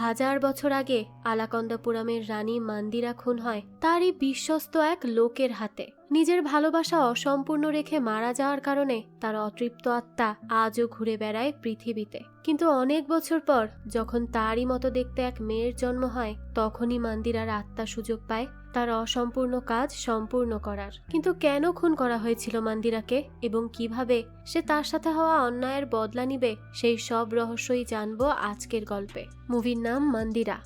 1000 বছর আগে আলাকন্দাপুরামের রানী মান্দিরা খুন হয় তারই বিশ্বস্ত এক লোকের হাতে। নিজের ভালোবাসা অসম্পূর্ণ রেখে মারা যাওয়ার কারণে তার অতৃপ্ত আত্মা আজও ঘুরে বেড়ায় পৃথিবীতে। কিন্তু অনেক বছর পর যখন তারই মতো দেখতে এক মেয়ের জন্ম হয়, তখনই মান্দিরার আত্মা সুযোগ পায় তার অসম্পূর্ণ কাজ সম্পূর্ণ করার। কিন্তু কেন খুন করা হয়েছিল মান্দিরাকে এবং কিভাবে সে তার সাথে হওয়া অন্যায়ের বদলা নিবে, সেই সব রহস্যই জানবো আজকের গল্পে। মুভির নাম মান্দিরা।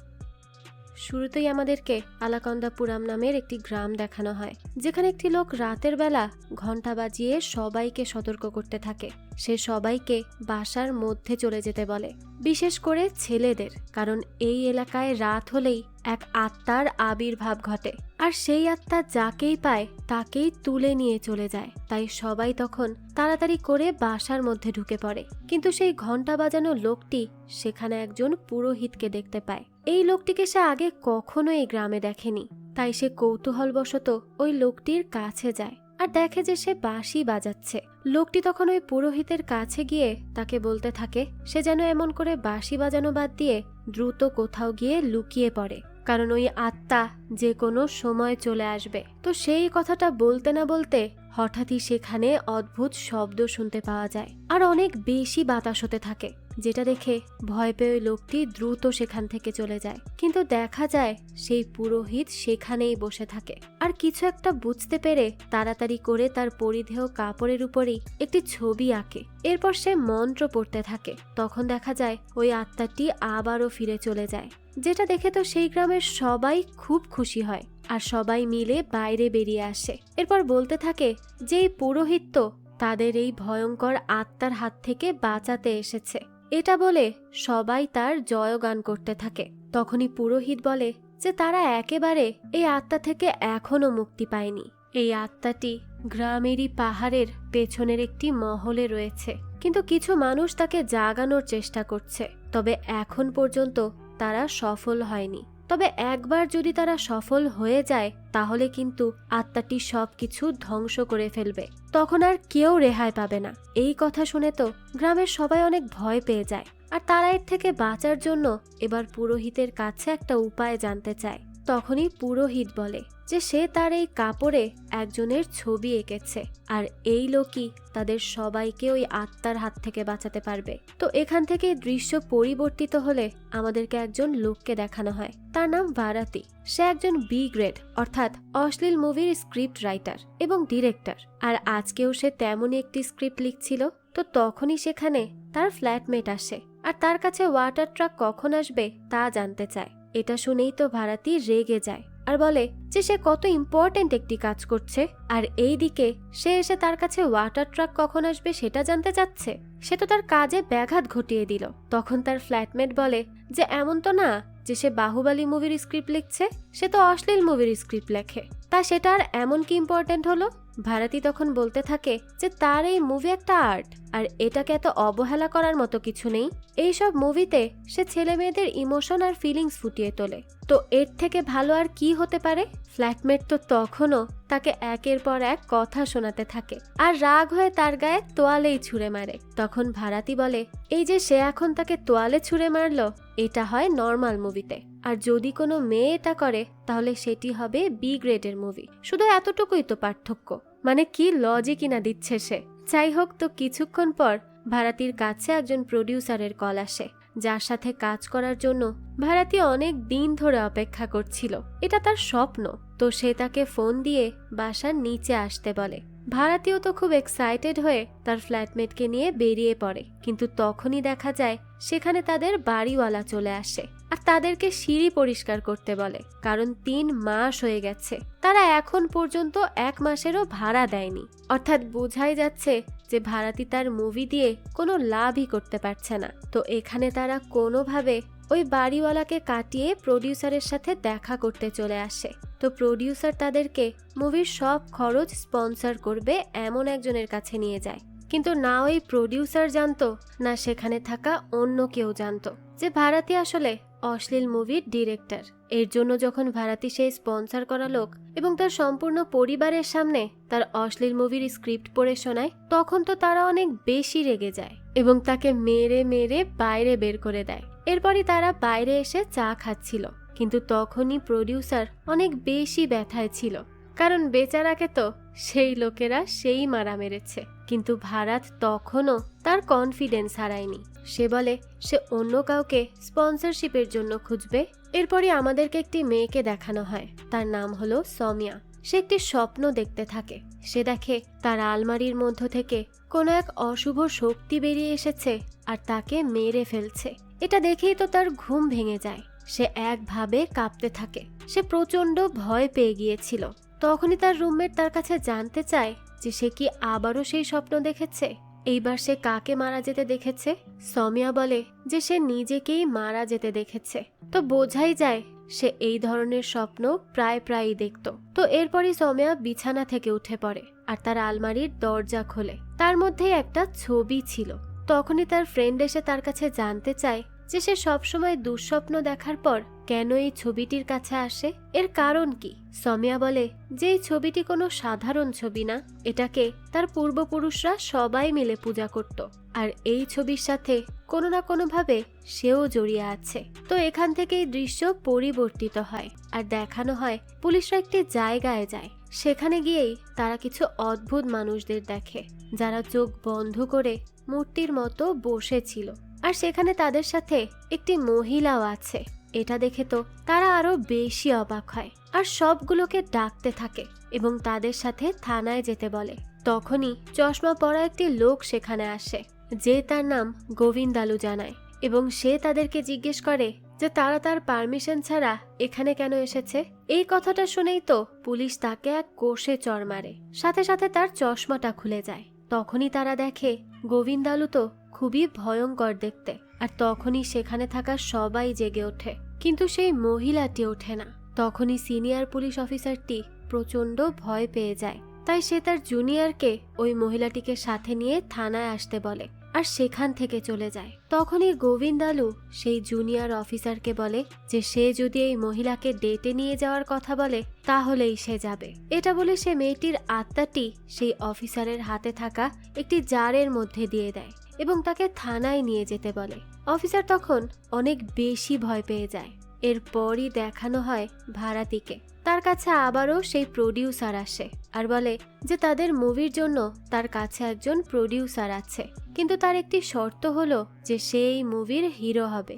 শুরুতেই আমাদেরকে আলাকন্দাপুরাম নামের একটি গ্রাম দেখানো হয়, যেখানে একটি লোক রাতের বেলা ঘন্টা বাজিয়ে সবাইকে সতর্ক করতে থাকে। সে সবাইকে বাসার মধ্যে চলে যেতে বলে, বিশেষ করে ছেলেদের, কারণ এই এলাকায় রাত হলেই এক আত্মার আবির্ভাব ঘটে, আর সেই আত্মা যাকেই পায় তাকেই তুলে নিয়ে চলে যায়। তাই সবাই তখন তাড়াতাড়ি করে বাসার মধ্যে ঢুকে পড়ে। কিন্তু সেই ঘন্টা বাজানো লোকটি সেখানে একজন পুরোহিতকে দেখতে পায়। এই লোকটিকে সে আগে কখনো এই গ্রামে দেখেনি, তাই সে কৌতূহলবশত ওই লোকটির কাছে যায় আর দেখে যে সে বাঁশি বাজাচ্ছে। লোকটি তখন ওই পুরোহিতের কাছে গিয়ে তাকে বলতে থাকে সে যেন এমন করে বাঁশি বাজানো বাদ দিয়ে দ্রুত কোথাও গিয়ে লুকিয়ে পড়ে, কারণ ওই আত্মা যে কোনো সময় চলে আসবে। তো সেই কথাটা বলতে না বলতে হঠাৎই সেখানে অদ্ভুত শব্দ শুনতে পাওয়া যায় আর অনেক বেশি বাতাস হতে থাকে, যেটা দেখে ভয় পেয়ে ওই লোকটি দ্রুত সেখান থেকে চলে যায়। কিন্তু দেখা যায় সেই পুরোহিত সেখানেই বসে থাকে আর কিছু একটা বুঝতে পেরে তাড়াতাড়ি করে তার পরিধেয় কাপড়ের উপরই একটি ছবি আঁকে। এরপর সে মন্ত্র পড়তে থাকে। তখন দেখা যায় ওই আত্মাটি আবারও ফিরে চলে যায়, যেটা দেখে তো সেই গ্রামের সবাই খুব খুশি হয় আর সবাই মিলে বাইরে বেরিয়ে আসে। এরপর বলতে থাকে যে এই পুরোহিত তো তাদের এই ভয়ঙ্কর আত্মার হাত থেকে বাঁচাতে এসেছে। এটা বলে সবাই তার জয়গান করতে থাকে। তখনই পুরোহিত বলে যে তারা একেবারে এই আত্মা থেকে এখনো মুক্তি পায়নি। এই আত্মাটি গ্রামেরই পাহাড়ের পেছনের একটি মহলে রয়েছে, কিন্তু কিছু মানুষ তাকে জাগানোর চেষ্টা করছে, তবে এখন পর্যন্ত তারা সফল হয়নি। তবে একবার যদি তারা সফল হয়ে যায় তাহলে কিন্তু আত্মাটি সবকিছু ধ্বংস করে ফেলবে, তখন আর কেউ রেহাই পাবে না। এই কথা শুনে তো গ্রামের সবাই অনেক ভয় পেয়ে যায় আর তারা এর থেকে বাঁচার জন্য এবার পুরোহিতের কাছে একটা উপায় জানতে চায়। তখনই পুরোহিত বলে যে সে তার এই কাপড়ে একজনের ছবি এঁকেছে আর এই লোকই তাদের সবাইকে ওই আত্মার হাত থেকে বাঁচাতে পারবে। তো এখান থেকে দৃশ্য পরিবর্তিত হলে আমাদেরকে একজন লোককে দেখানো হয়, তার নাম ভারাতি। সে একজন বি গ্রেড অর্থাৎ অশ্লীল মুভির স্ক্রিপ্ট রাইটার এবং ডিরেক্টর, আর আজকেও সে তেমনই একটি স্ক্রিপ্ট লিখছিল। তো তখনই সেখানে তার ফ্ল্যাটমেট আসে আর তার কাছে ওয়াটার ট্রাক কখন আসবে তা জানতে চায়। এটা শুনেই তো ভারাতি রেগে যায় আর বলে যে সে কত ইম্পর্টেন্ট একটি কাজ করছে, আর এই দিকে সে এসে তার কাছে ওয়াটার ট্রাক কখন আসবে সেটা জানতে চাচ্ছে। সে তো তার কাজে ব্যাঘাত ঘটিয়ে দিল। তখন তার ফ্ল্যাটমেট বলে যে এমন তো না যে সে বাহুবলী মুভির স্ক্রিপ্ট লিখছে, সে তো অশ্লীল মুভির স্ক্রিপ্ট লেখে, তা সেটা আর এমন কি ইম্পর্টেন্ট হলো? ভারাতি তখন বলতে থাকে যে তার এই মুভি একটা আর্ট, আর এটাকে এত অবহেলা করার মতো কিছু নেই। এইসব মুভিতে সে ছেলে মেয়েদের ইমোশন আর ফিলিংস ফুটিয়ে তোলে, তো এর থেকে ভালো আর কি হতে পারে? ফ্ল্যাটমেট তো তখনও তাকে একের পর এক কথা শোনাতে থাকে আর রাগ হয়ে তার গায়ে তোয়ালেই ছুঁড়ে মারে। তখন ভারাতি বলে এই যে সে এখন তাকে তোয়ালে ছুঁড়ে মারলো, এটা হয় নর্মাল মুভিতে, আর যদি কোনো মেয়ে এটা করে তাহলে সেটি হবে বি গ্রেডের মুভি। শুধু এতটুকুই তো পার্থক্য। মানে কি লজিক না দিচ্ছে সে। যাই হোক, তো কিছুক্ষণ পর ভারাতির কাছে একজন প্রডিউসারের কল আসে, যার সাথে কাজ করার জন্য ভারাতি অনেক দিন ধরে অপেক্ষা করছিল। এটা তার স্বপ্ন। তো সে তাকে ফোন দিয়ে বাসার নিচে আসতে বলে। ভারাতিও তো খুব এক্সাইটেড হয়ে তার ফ্ল্যাটমেটকে নিয়ে বেরিয়ে পড়ে, কিন্তু তখনই দেখা যায় সেখানে তাদের বাড়িওয়ালা চলে আসে আর তাদেরকে সিঁড়ি পরিষ্কার করতে বলে, কারণ 3 মাস হয়ে গেছে তারা এখন পর্যন্ত 1 মাসেরও ভাড়া দেয়নি। অর্থাৎ বোঝাই যাচ্ছে যে ভারাতি তার মুভি দিয়ে কোনো লাভই করতে পারছে না। তো এখানে তারা কোনোভাবে ওই বাড়িওয়ালাকে কাটিয়ে প্রডিউসারের সাথে দেখা করতে চলে আসে। তো প্রডিউসার তাদেরকে মুভির সব খরচ স্পন্সর করবে এমন একজনের কাছে নিয়ে যায়। কিন্তু না ওই প্রডিউসার জানতো না সেখানে থাকা অন্য কেউ জানতো যে ভারাতি আসলে অশ্লীল মুভির ডিরেক্টর। এর জন্য যখন ভারাতি সেই স্পন্সর করা লোক এবং তার সম্পূর্ণ পরিবারের সামনে তার অশ্লীল মুভির স্ক্রিপ্ট পড়ে শোনায়, তখন তো তারা অনেক বেশি রেগে যায় এবং তাকে মেরে মেরে বাইরে বের করে দেয়। এরপরই তারা বাইরে এসে চা খাচ্ছিল, কিন্তু তখনই প্রডিউসার অনেক বেশি ব্যথায় ছিল, কারণ বেচারাকে তো সেই লোকেরা সেই মারা মেরেছে। কিন্তু ভারাত তখনও তার কনফিডেন্স হারায়নি। সে বলে সে অন্য কাউকে স্পন্সরশিপের জন্য খুঁজবে। এরপরই আমাদেরকে একটি মেয়েকে দেখানো হয়, তার নাম হলো সৌমিয়া। সে একটি স্বপ্ন দেখতে থাকে। সে দেখে তার আলমারির মধ্য থেকে কোনো এক অশুভ শক্তি বেরিয়ে এসেছে আর তাকে মেরে ফেলছে। এটা দেখেই তো তার ঘুম ভেঙে যায়। সে একভাবে কাঁপতে থাকে। সে প্রচন্ড ভয় পেয়ে গিয়েছিল। তখনই তার রুমমেট তার কাছে জানতে চায় যে সে কি আবারও সেই স্বপ্ন দেখেছে। এইবার সে কাকে মারা যেতে দেখেছে। সৌমিয়া বলে যে সে নিজেকেই মারা যেতে দেখেছে। তো বোঝাই যায় সে এই ধরনের স্বপ্ন প্রায়ই দেখত। তো এরপরই সৌমিয়া বিছানা থেকে উঠে পড়ে আর তার আলমারির দরজা খোলে। তার মধ্যে একটা ছবি ছিল। তখনই তার ফ্রেন্ড এসে তার কাছে জানতে চায় যে সে সবসময় দুঃস্বপ্ন দেখার পর কেন এই ছবিটির কাছে আসে, এর কারণ কি। সৌমিয়া বলে যে এই ছবিটি কোনো সাধারণ ছবি না, এটাকে তার পূর্বপুরুষরা সবাই মিলে পূজা করত, আর এই ছবির সাথে কোনো না কোনোভাবে সেও জড়িয়ে আছে। তো এখান থেকেই দৃশ্য পরিবর্তিত হয় আর দেখানো হয় পুলিশরা একটি জায়গায় যায়। সেখানে গিয়েই তারা কিছু অদ্ভুত মানুষদের দেখে, যারা চোখ বন্ধ করে মূর্তির মতো বসেছিল, আর সেখানে তাদের সাথে একটি মহিলাও আছে। এটা দেখে তো তারা আরো বেশি অবাক হয় আর সবগুলোকে ডাকতে থাকে এবং তাদের সাথে থানায় যেতে বলে। তখনই চশমা পরা একটি লোক সেখানে আসে, যে তার নাম গোবিন্দালু জানায়, এবং সে তাদেরকে জিজ্ঞেস করে যে তারা তার পারমিশন ছাড়া এখানে কেন এসেছে। এই কথাটা শুনেই তো পুলিশ তাকে এক কোষে চড় মারে, সাথে সাথে তার চশমাটা খুলে যায়। তখনই তারা দেখে গোবিন্দালু তো খুবই ভয়ঙ্কর দেখতে, আর তখনই সেখানে থাকা সবাই জেগে ওঠে, কিন্তু সেই মহিলাটি ওঠে না। তখনই সিনিয়র পুলিশ অফিসারটি প্রচন্ড ভয় পেয়ে যায়, তাই সে তার জুনিয়রকে ওই মহিলাটিকে সাথে নিয়ে থানায় আসতে বলে আর সেখান থেকে চলে যায়। তখনই গোবিন্দালু সেই জুনিয়র অফিসারকে বলে যে সে যদি এই মহিলাকে ডেটে নিয়ে যাওয়ার কথা বলে তাহলেই সে যাবে। এটা বলে সে মেয়েটির আত্মাটি সেই অফিসারের হাতে থাকা একটি জারের মধ্যে দিয়ে দেয় এবং তাকে থানায় নিয়ে যেতে বলে। অফিসার তখন অনেক বেশি ভয় পেয়ে যায়। এরপরই দেখানো হয় ভারাতিকে। তার কাছে আবারও সেই প্রডিউসার আসে আর বলে যে তাদের মুভির জন্য তার কাছে একজন প্রডিউসার আছে, কিন্তু তার একটি শর্ত হলো যে সে এই মুভির হিরো হবে,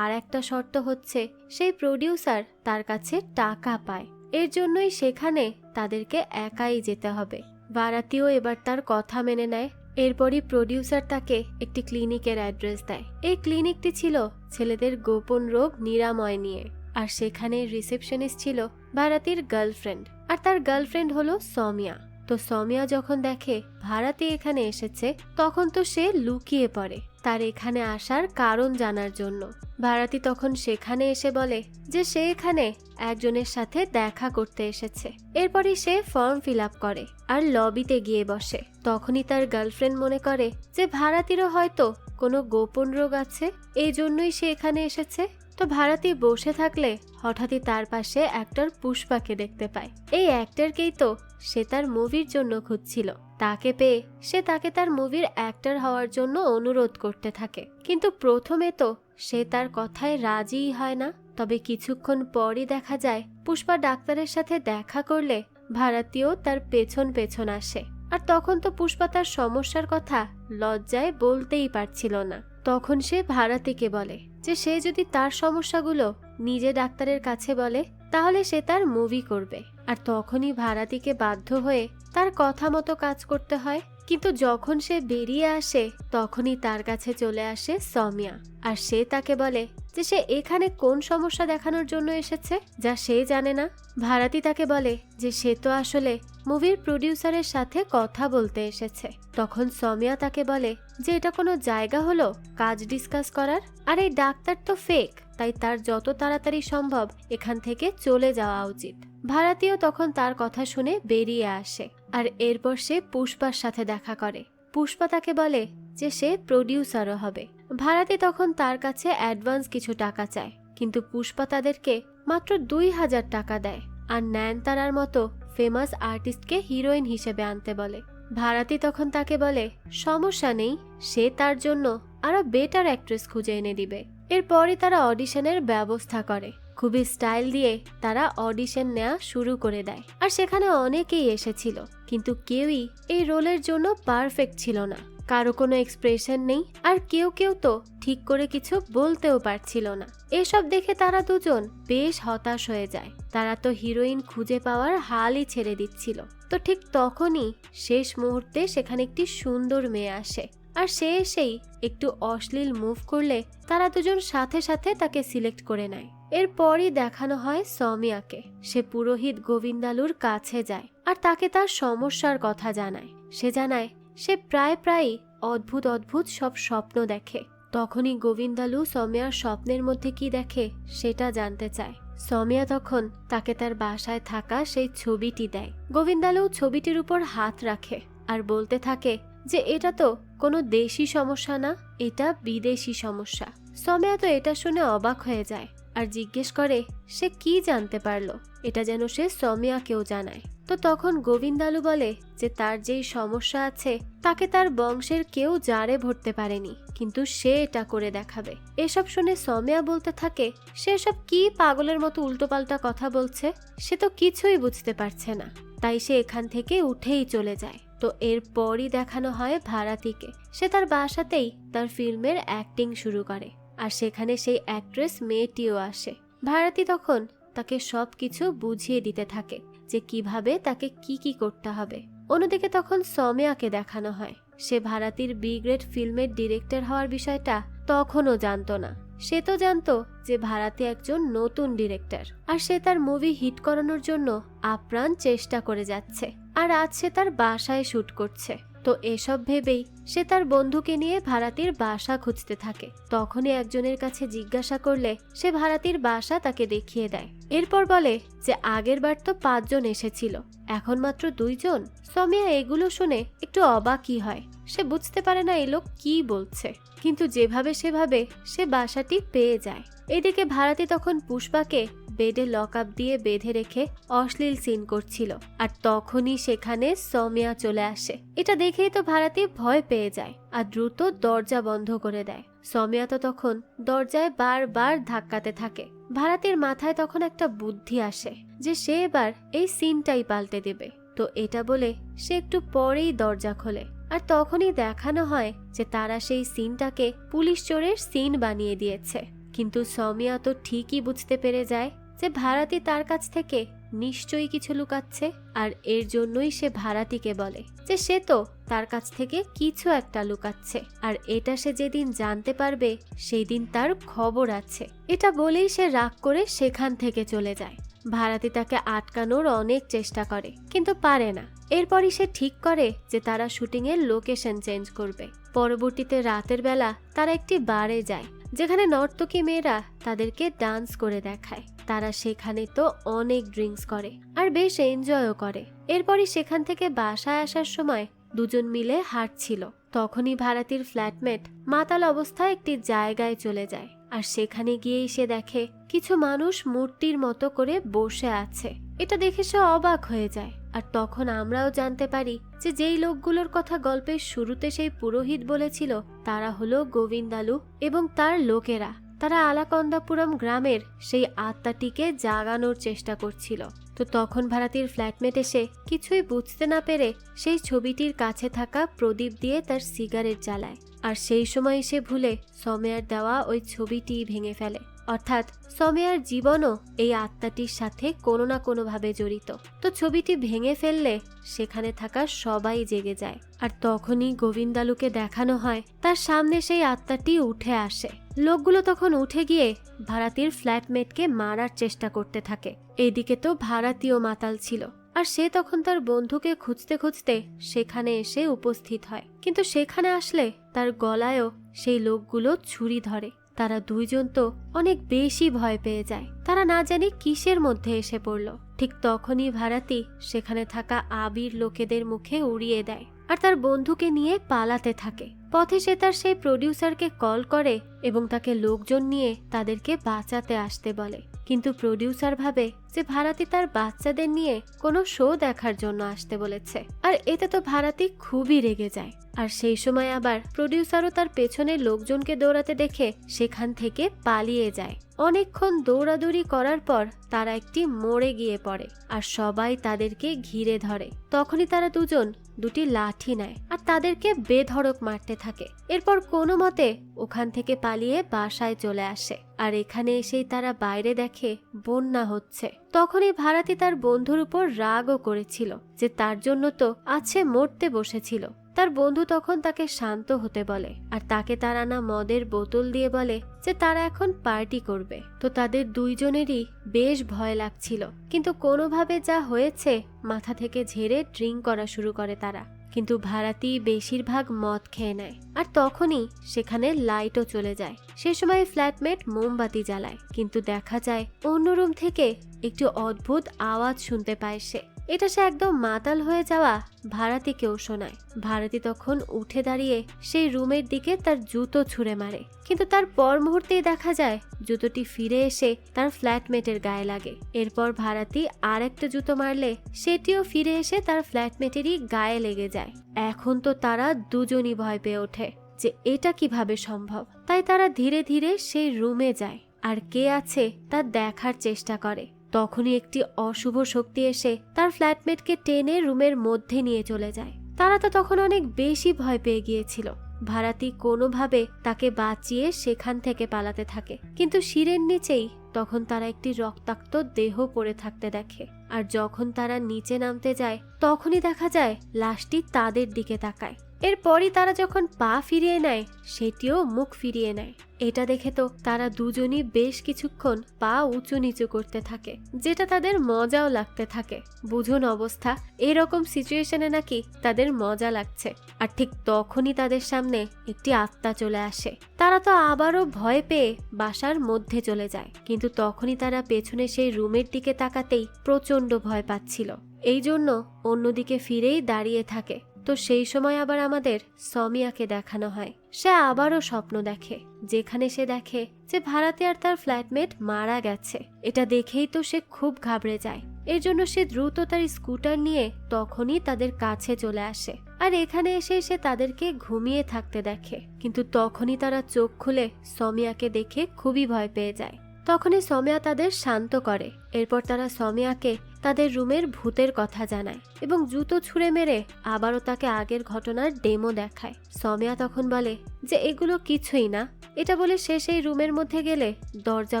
আর একটা শর্ত হচ্ছে সেই প্রডিউসার তার কাছে টাকা পায়। এর জন্যই সেখানে তাদেরকে একাই যেতে হবে। ভারাতিও এবার তার কথা মেনে নেয়। এরপরই প্রডিউসার তাকে একটি ক্লিনিকের অ্যাড্রেস দেয়। এই ক্লিনিকটি ছিল ছেলেদের গোপন রোগ নিরাময় নিয়ে, আর সেখানে রিসেপশনিস্ট ছিল ভারাতির গার্লফ্রেন্ড, আর তার গার্লফ্রেন্ড হলো সৌমিয়া। তো সৌমিয়া যখন দেখে ভারাতি এখানে এসেছে তখন তো সে লুকিয়ে পড়ে তার এখানে আসার কারণ জানার জন্য। ভারাতি তখন সেখানে এসে বলে যে সে এখানে একজনের সাথে দেখা করতে এসেছে। এরপরই সে ফর্ম ফিল আপ করে আর লবিতে গিয়ে বসে। তখনই তার গার্লফ্রেন্ড মনে করে যে ভারাতিরও হয়তো কোনো গোপন রোগ আছে, এই জন্যই সে এখানে এসেছে। তো ভারাতি বসে থাকলে হঠাৎই তার পাশে অ্যাক্টর পুষ্পাকে দেখতে পায়। এই অ্যাক্টরকেই তো সে তার মুভির জন্য খুঁজছিল। তাকে পেয়ে সে তাকে তার মুভির অ্যাক্টর হওয়ার জন্য অনুরোধ করতে থাকে, কিন্তু প্রথমে তো সে তার কথায় রাজিই হয় না। তবে কিছুক্ষণ পরই দেখা যায় পুষ্পা ডাক্তারের সাথে দেখা করলে ভারাতিও তার পেছন পেছন আসে, আর তখন তো পুষ্পা তার সমস্যার কথা লজ্জায় বলতেই পারছিল না। তখন সে ভারাতিকে বলে যে সে যদি তার সমস্যাগুলো নিজে ডাক্তারের কাছে বলে তাহলে সে তার মুভি করবে। আর তখনই ভারাতিকে বাধ্য হয়ে তার কথা মতো কাজ করতে হয়। কিন্তু যখন সে বেরিয়ে আসে তখনই তার কাছে চলে আসে সৌমিয়া, আর সে তাকে বলে যে সে এখানে কোন সমস্যা দেখানোর জন্য এসেছে যা সে জানে না। ভারাতি তাকে বলে যে সে তো আসলে মুভির প্রডিউসারের সাথে কথা বলতে এসেছে। তখন সৌমিয়া তাকে বলে যে এটা কোনো জায়গা হলো কাজ ডিসকাস করার, আর এই ডাক্তার তো ফেক, তাই তার যত তাড়াতাড়ি সম্ভব এখান থেকে চলে যাওয়া উচিত। ভারাতিও তখন তার কথা শুনে বেরিয়ে আসে, আর এরপর সে পুষ্পার সাথে দেখা করে। পুষ্পা তাকে বলে যে সে প্রডিউসারও হবে। ভারাতি তখন তার কাছে অ্যাডভান্স কিছু টাকা চায়, কিন্তু পুষ্পা তাদেরকে মাত্র 2000 টাকা দেয় আর নয়নতারার মতো ফেমাস আর্টিস্টকে হিরোইন হিসেবে আনতে বলে। ভারাতি তখন তাকে বলে সমস্যা নেই, সে তার জন্য আরো বেটার অ্যাক্ট্রেস খুঁজে এনে দিবে। এরপরই তারা অডিশনের ব্যবস্থা করে। খুবই স্টাইল দিয়ে তারা অডিশন নেওয়া শুরু করে দেয়। আর সেখানে অনেকেই এসেছিল, কিন্তু কেউই এই রোলের জন্য পারফেক্ট ছিল না। কারো কোনো এক্সপ্রেশন নেই, আর কেউ কেউ তো ঠিক করে কিছু বলতেও পারছিল না। এসব দেখে তারা দুজন বেশ হতাশ হয়ে যায়। তারা তো হিরোইন খুঁজে পাওয়ার হালই ছেড়ে দিচ্ছিল। তো ঠিক তখনই শেষ মুহূর্তে সেখানে একটি সুন্দর মেয়ে আসে, আর সে এসেই একটু অশ্লীল মুভ করলে তারা দুজন সাথে সাথে তাকে সিলেক্ট করে নেয়। এরপরই দেখানো হয় সৌমিয়াকে। সে পুরোহিত গোবিন্দালুর কাছে যায় আর তাকে তার সমস্যার কথা জানায়। সে জানায় সে প্রায়ই অদ্ভুত অদ্ভুত সব স্বপ্ন দেখে। তখনই গোবিন্দালু সৌমিয়ার স্বপ্নের মধ্যে কি দেখে সেটা জানতে চায়। সৌমিয়া তখন তাকে তার বাসায় থাকা সেই ছবিটি দেয়। গোবিন্দালু ছবিটির উপর হাত রাখে আর বলতে থাকে যে এটা তো কোনো দেশি সমস্যা না, এটা বিদেশি সমস্যা। সৌমিয়া তো এটা শুনে অবাক হয়ে যায় আর জিজ্ঞেস করে সে কি জানতে পারলো। এটা যেন সে সৌমিয়াকেও জানায়। তো তখন গোবিন্দালু বলে যে তার যেই সমস্যা আছে তাকে তার বংশের কেউ জারে ভরতে পারেনি, কিন্তু সে এটা করে দেখাবে। এসব শুনে সৌমিয়া বলতে থাকে সে সব কি পাগলের মতো উল্টোপাল্টা কথা বলছে, সে তো কিছুই বুঝতে পারছে না। তাই সে এখান থেকে উঠেই চলে যায়। তো এরপরই দেখানো হয় ভারাতীকে। সে তার বাসাতেই তার ফিল্মের অ্যাক্টিং শুরু করে, আর সেখানে সেই অ্যাক্ট্রেস মেয়েটিও আসে। ভারাতী তখন তাকে সবকিছু বুঝিয়ে দিতে থাকে যে কিভাবে তাকে কি কি করতে হবে। অন্যদিকে তখন সৌমিয়াকে দেখানো হয়। সে ভারাতীর বি গ্রেড ফিল্মের ডিরেক্টর হওয়ার বিষয়টা তখনও জানতো না। সে তো জানতো যে ভারাতী একজন নতুন ডিরেক্টর, আর সে তার মুভি হিট করানোর জন্য আপ্রাণ চেষ্টা করে যাচ্ছে। আর আজ সে তার বাসায় শুট করছে। তো এসব ভেবেই সে তার বন্ধুকে নিয়ে ভারাতীর বাসা খুঁজতে থাকে। তখনই একজনের কাছে জিজ্ঞাসা করলে সে ভারাতীর বাসা তাকে দেখিয়ে দেয়। এরপর বলে যে আগের বার তো 5 জন এসেছিল, এখন মাত্র 2 জন। সৌমিয়া এগুলো শুনে একটু অবাকই হয়। সে বুঝতে পারে না এই লোক কি বলছে, কিন্তু যেভাবে সেভাবে সে বাসাটি পেয়ে যায়। এদিকে ভারাতী তখন পুষ্পাকে বেডে লক আপ দিয়ে বেঁধে রেখে অশ্লীল সিন করছিল, আর তখনই সেখানে সৌমিয়া চলে আসে। এটা দেখেই তো ভারাতী ভয় পেয়ে যায় আর দ্রুত দরজা বন্ধ করে দেয়। সৌমিয়া তো তখন দরজায় বারবার ধাক্কাতে থাকে। ভারাতীর মাথায় তখন একটা বুদ্ধি আসে যে সে এবার এই সিনটাই পাল্টে দেবে। তো এটা বলে সে একটু পরেই দরজা খোলে, আর তখনই দেখানো হয় যে তারা সেই সিনটাকে পুলিশ চোরের সিন বানিয়ে দিয়েছে। কিন্তু সৌমিয়া তো ঠিকই বুঝতে পেরে যায় যে ভারাতী তার কাছ থেকে নিশ্চয়ই কিছু লুকাচ্ছে, আর এর জন্যই সে ভারাতীকে বলে যে সে তো তার কাছ থেকে কিছু একটা লুকাচ্ছে, আর এটা সে যেদিন জানতে পারবে সেই দিন তার খবর আছে। এটা বলেই সে রাগ করে সেখান থেকে চলে যায়। ভারাতী তাকে আটকানোর অনেক চেষ্টা করে, কিন্তু পারে না। এরপরই সে ঠিক করে যে তারা শুটিং এর লোকেশন চেঞ্জ করবে। পরবর্তীতে রাতের বেলা তারা একটি বারে যায় যেখানে নর্তকী মেয়েরা তাদেরকে ডান্স করে দেখায়। তারা সেখানে তো অনেক ড্রিঙ্কস করে আর বেশ এনজয়ও করে। এরপরই সেখান থেকে বাসায় আসার সময় দুজন মিলে হাঁটছিল। তখনই ভারাতীর ফ্ল্যাটমেট মাতাল অবস্থায় একটি জায়গায় চলে যায়, আর সেখানে গিয়েই সে দেখে কিছু মানুষ মূর্তির মতো করে বসে আছে। এটা দেখে সে অবাক হয়ে যায়। আর তখন আমরাও জানতে পারি যে যেই লোকগুলোর কথা গল্পের শুরুতে সেই পুরোহিত বলেছিল তারা হলো গোবিন্দালু এবং তার লোকেরা। তারা আলাকন্দাপুরম গ্রামের সেই আত্মাটিকে জাগানোর চেষ্টা করছিল। তো তখন ভারাতীর ফ্ল্যাটমেট এসে কিছুই বুঝতে না পেরে সেই ছবিটির কাছে থাকা প্রদীপ দিয়ে তার সিগারেট জ্বালায়, আর সেই সময় সে ভুলে সৌমিয়ার দেওয়া ওই ছবিটি ভেঙে ফেলে। অর্থাৎ সৌমিয়ার জীবনও এই আত্মাটির সাথে কোনো না কোনো ভাবে জড়িত। তো ছবিটি ভেঙে ফেললে সেখানে থাকা সবাই জেগে যায়, আর তখনই গোবিন্দালুকে দেখানো হয় তার সামনে সেই আত্মাটি উঠে আসে। লোকগুলো তখন উঠে গিয়ে ভারাতীর ফ্ল্যাটমেটকে মারার চেষ্টা করতে থাকে। এইদিকে তো ভারাতীয় মাতাল ছিল, আর সে তখন তার বন্ধুকে খুঁজতে খুঁজতে সেখানে এসে উপস্থিত হয়। কিন্তু সেখানে আসলে তার গলায়ও সেই লোকগুলো ছুরি ধরে। তারা দুইজন তো অনেক বেশি ভয় পেয়ে যায়। তারা না জানি কিসের মধ্যে এসে পড়ল। ঠিক তখনই ভারাতী সেখানে থাকা আবির লোকেদের মুখে উড়িয়ে দেয় আর তার বন্ধুকে নিয়ে পালাতে থাকে। পথে সে তার সেই প্রডিউসারকে কল করে এবং তাকে লোকজন নিয়ে তাদেরকে বাঁচাতে আসতে বলে। কিন্তু প্রডিউসার ভাবে যে ভারাতি তার বাচ্চাদের নিয়ে কোনো শো দেখার জন্য আসতে বলেছে, আর এতে তো ভারাতি খুবই রেগে যায়। আর সেই সময় আবার প্রডিউসারও তার পেছনের লোকজনকে দৌড়াতে দেখে সেখান থেকে পালিয়ে যায়। অনেকক্ষণ দৌড়াদৌড়ি করার পর তারা একটি মোড়ে গিয়ে পড়ে আর সবাই তাদেরকে ঘিরে ধরে। তখনই তারা দুজন দুটি লাঠি নেয় আর তাদেরকে বেধড়ক মারতে থাকে। এরপর কোনো মতে ওখান থেকে পালিয়ে বাসায় চলে আসে। আর এখানে এসেই তারা বাইরে দেখে বন্যা হচ্ছে। তখনই ভারাতি তার বন্ধুর উপর রাগও করেছিল যে তার জন্য তো আছে মরতে বসেছিল। তার বন্ধু তখন তাকে শান্ত হতে বলে আর তাকে তার আনা মদের বোতল দিয়ে বলে যে তারা এখন পার্টি করবে। তো তাদের দুইজনেরই বেশ ভয় লাগছিল, কিন্তু কোনোভাবে যা হয়েছে মাথা থেকে ঝেড়ে ড্রিঙ্ক করা শুরু করে তারা। কিন্তু ভারাতি বেশিরভাগ মদ খেয়ে নেয়। আর তখনই সেখানে লাইটও চলে যায়। সে সময় ফ্ল্যাটমেট মোমবাতি জ্বালায়, কিন্তু দেখা যায় অন্য রুম থেকে একটি অদ্ভুত আওয়াজ শুনতে পায় সে। এটা সে একদম মাতাল হয়ে যাওয়া ভারাতিকেও শোনায়। ভারাতি তখন উঠে দাঁড়িয়ে সেই রুমের দিকে তার জুতো ছুঁড়ে মারে, কিন্তু তার পর মুহূর্তেই দেখা যায় জুতোটি ফিরে এসে তার ফ্ল্যাটমেটের গায়ে লাগে। এরপর ভারাতি আর একটা জুতো মারলে সেটিও ফিরে এসে তার ফ্ল্যাটমেটেরই গায়ে লেগে যায়। এখন তো তারা দুজনই ভয় পেয়ে ওঠে যে এটা কিভাবে সম্ভব। তাই তারা ধীরে ধীরে সেই রুমে যায় আর কে আছে তা দেখার চেষ্টা করে। তখনই একটি অশুভ শক্তি এসে তার ফ্ল্যাটমেটকে টেনে রুমের মধ্যে নিয়ে চলে যায়। তারা তো তখন অনেক বেশি ভয় পেয়ে গিয়েছিল। ভারাতি কোনোভাবে তাকে বাঁচিয়ে সেখান থেকে পালাতে থাকে, কিন্তু শিরের নিচেই তখন তারা একটি রক্তাক্ত দেহ পড়ে থাকতে দেখে। আর যখন তারা নিচে নামতে যায় তখনই দেখা যায় লাশটি তাদের দিকে তাকায়। এরপরই তারা যখন পা ফিরিয়ে নেয় সেটিও মুখ ফিরিয়ে নেয়। এটা দেখে তো তারা দুজনই বেশ কিছুক্ষণ পা উঁচু নিচু করতে থাকে, যেটা তাদের মজাও লাগতে থাকে। বুঝুন অবস্থা, এরকম সিচুয়েশনে নাকি তাদের মজা লাগছে। আর ঠিক তখনই তাদের সামনে একটি আত্মা চলে আসে। তারা তো আবারও ভয় পেয়ে বাসার মধ্যে চলে যায়, কিন্তু তখনই তারা পেছনে সেই রুমের দিকে তাকাতেই প্রচন্ড ভয় পাচ্ছিল। এই জন্য অন্যদিকে ফিরেই দাঁড়িয়ে থাকে। তো সেই সময় আবার আমাদের সমিয়াকে দেখানো হয়। সে আবারও স্বপ্ন দেখে, যেখানে সে দেখে যে ভারাতি আর তার ফ্ল্যাটমেট মারা গেছে। এটা দেখেই তো সে খুব ঘাবড়ে যায়। এর জন্য সে দ্রুত তার স্কুটার নিয়ে তখনই তাদের কাছে চলে আসে। আর এখানে এসে সে তাদেরকে ঘুমিয়ে থাকতে দেখে, কিন্তু তখনই তারা চোখ খুলে সমিয়াকে দেখে খুবই ভয় পেয়ে যায়। তখনই সমিয়া তাদের শান্ত করে। এরপর তারা সমিয়াকে তাদের রুমের ভূতের কথা জানায় এবং জুতো ছুঁড়ে মেরে আবারও তাকে আগের ঘটনার ডেমো দেখায়। সমিয়া তখন বলে যে এগুলো কিছুই না। এটা বলে সে সেই রুমের মধ্যে গেলে দরজা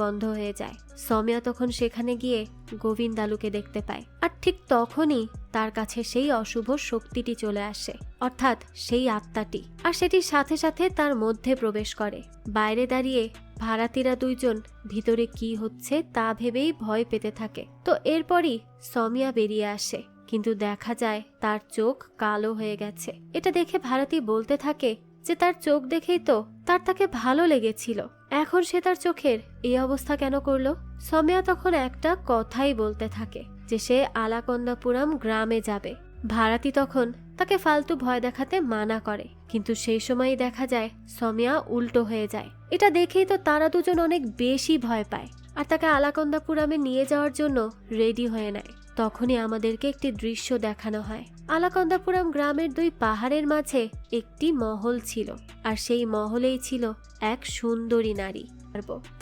বন্ধ হয়ে যায়। সমিয়া তখন সেখানে গিয়ে গোবিন্দালুকে দেখতে পায়, আর ঠিক তখনই তার কাছে সেই অশুভ শক্তিটি চলে আসে, অর্থাৎ সেই আত্মাটি। আর সেটির সাথে সাথে তার মধ্যে প্রবেশ করে। বাইরে দাঁড়িয়ে ভারাতিরা দুইজন ভিতরে কি হচ্ছে তা ভেবেই ভয় পেতে থাকে। তো এরপরই সমিয়া বেরিয়ে আসে, কিন্তু দেখা যায় তার চোখ কালো হয়ে গেছে। এটা দেখে ভারাতি বলতে থাকে যে তার চোখ দেখেই তো তাকে ভালো লেগেছিল, এখন সে তার চোখের এই অবস্থা কেন করলো। সমিয়া তখন একটা কথাই বলতে থাকে যে সে আলাকন্দাপুরম গ্রামে যাবে। ভারাতি তখন তাকে ফালতু ভয় দেখাতে মানা করে, কিন্তু সেই সময়ই দেখা যায় সমিয়া উল্টো হয়ে যায়। এটা দেখেই তো তারা দুজন অনেক বেশি ভয় পায় আর তাকে আলাকন্দাপুরমে নিয়ে যাওয়ার জন্য রেডি হয়ে নেয়। তখনই আমাদেরকে একটি দৃশ্য দেখানো হয়। আলাকন্দাপুরম গ্রামের দুই পাহাড়ের মাঝে একটি মহল ছিল, আর সেই মহলেই ছিল এক সুন্দরী নারী।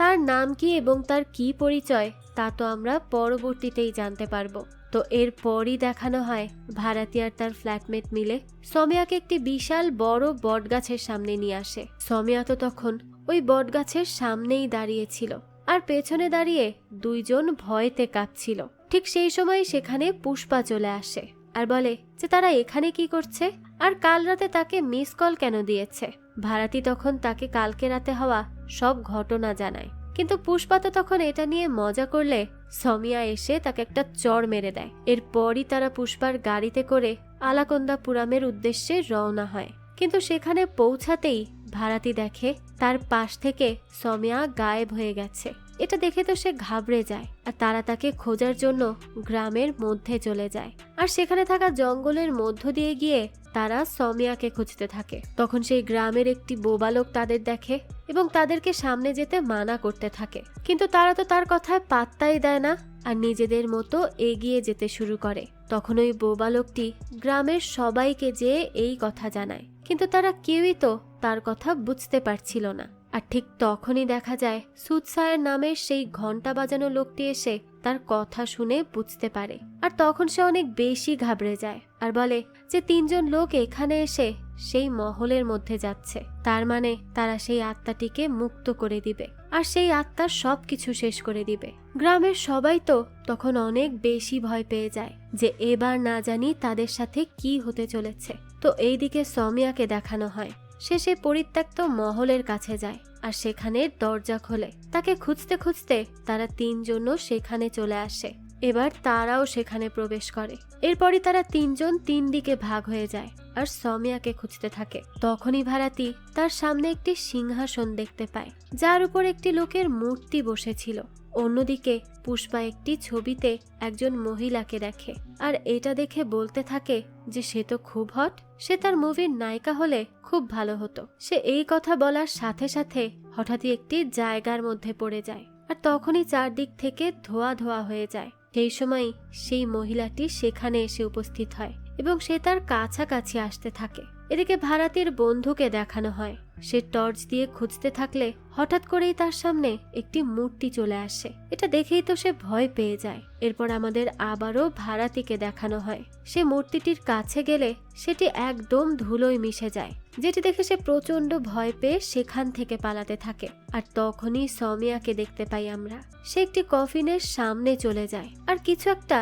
তার নাম কি এবং তার কি পরিচয় তা তো আমরা পরবর্তীতেই জানতে পারবো। তো এরপরই দেখানো হয় ভারাতি আর তার ফ্ল্যাটমেট মিলে সমিয়াকে একটি বিশাল বড় বটগাছের সামনে নিয়ে আসে। সমিয়া তো তখন ওই বটগাছের সামনেই দাঁড়িয়েছিল, আর পেছনে দাঁড়িয়ে দুইজন ভয়তে কাঁপছিল। ঠিক সেই সময় সেখানে পুষ্পা চলে আসে আর বলে যে তারা এখানে কি করছে, আর কাল রাতে তাকে মিস কল কেন দিয়েছে। ভারাতি তখন তাকে কালকে রাতে হওয়া সব ঘটনা জানায়, কিন্তু পুষ্পা তো তখন এটা নিয়ে মজা করলে সমিয়া এসে তাকে একটা চড় মেরে দেয়। এরপরই তারা পুষ্পার গাড়িতে করে আলাকন্দাপুরমের উদ্দেশ্যে রওনা হয়, কিন্তু সেখানে পৌঁছাতেই ভারাতি দেখে তার পাশ থেকে সমিয়া গায়েব হয়ে গেছে। এটা দেখে তো সে ঘাবড়ে যায়, আর তারা তাকে খোঁজার জন্য গ্রামের মধ্যে চলে যায়। আর সেখানে থাকা জঙ্গলের মধ্য দিয়ে গিয়ে তারা সৌমিয়াকে খুঁজতে থাকে। তখন সেই গ্রামের একটি বোবা লোক তাদের দেখে এবং তাদেরকে সামনে যেতে মানা করতে থাকে, কিন্তু তারা তো তার কথায় পাত্তাই দেয় না আর নিজেদের মতো এগিয়ে যেতে শুরু করে। তখন ওই বোবা লোকটি গ্রামের সবাইকে যেয়ে এই কথা জানায়, কিন্তু তারা কেউই তো তার কথা বুঝতে পারছিল না। আর ঠিক তখনই দেখা যায় সুদসায়ের নামের সেই ঘন্টা বাজানো লোকটি এসে তার কথা শুনে বুঝতে পারে, আর তখন সে অনেক বেশি ঘাবড়ে যায় আর বলে যে 3 জন লোক এখানে এসে সেই মহলের মধ্যে যাচ্ছে, তার মানে তারা সেই আত্মাটিকে মুক্ত করে দিবে আর সেই আত্মার সবকিছু শেষ করে দিবে। গ্রামের সবাই তো তখন অনেক বেশি ভয় পেয়ে যায় যে এবার না জানি তাদের সাথে কি হতে চলেছে। তো এইদিকে সৌমিয়াকে দেখানো হয় সে সেই পরিত্যক্ত মহলের কাছে যায় আর সেখানে দরজা খোলে। তাকে খুঁজতে খুঁজতে তারা 3 জনও সেখানে চলে আসে। এবার তারাও সেখানে প্রবেশ করে। এরপরই তারা 3 জন 3 দিকে ভাগ হয়ে যায় আর সৌমিয়াকে খুঁজতে থাকে। তখনই ভারাতি তার সামনে একটি সিংহাসন দেখতে পায় যার উপর একটি লোকের মূর্তি বসেছিল। অন্যদিকে পুষ্পা একটি ছবিতে একজন মহিলাকে দেখে আর এটা দেখে বলতে থাকে যে সে তো খুব হট, সে তার মুভির নায়িকা হলে খুব ভালো হতো। সে এই কথা বলার সাথে সাথে হঠাৎই একটি জায়গার মধ্যে পড়ে যায় আর তখনই চারদিক থেকে ধোয়া ধোয়া হয়ে যায়। সেই সময় সেই মহিলাটি সেখানে এসে উপস্থিত হয় এবং সে তার কাছাকাছি আসতে থাকে। এদিকে ভারাতির বন্ধুকে দেখানো হয় সে টর্চ দিয়ে খুঁজতে থাকলে হঠাৎ করেই তার সামনে একটি মূর্তি চলে আসে। এটা দেখেই তো সে ভয় পেয়ে যায়। এরপর আমাদের আবারও ভারাতিকে দেখানো হয় সে মূর্তিটির কাছে গেলে সেটি একদম ধুলোয় মিশে যায়, যেটি দেখে সে প্রচন্ড ভয় পেয়ে সেখান থেকে পালাতে থাকে। আর তখনই সৌমিয়াকে দেখতে পাই আমরা, সে একটি কফিনের সামনে চলে যায় আর কিছু একটা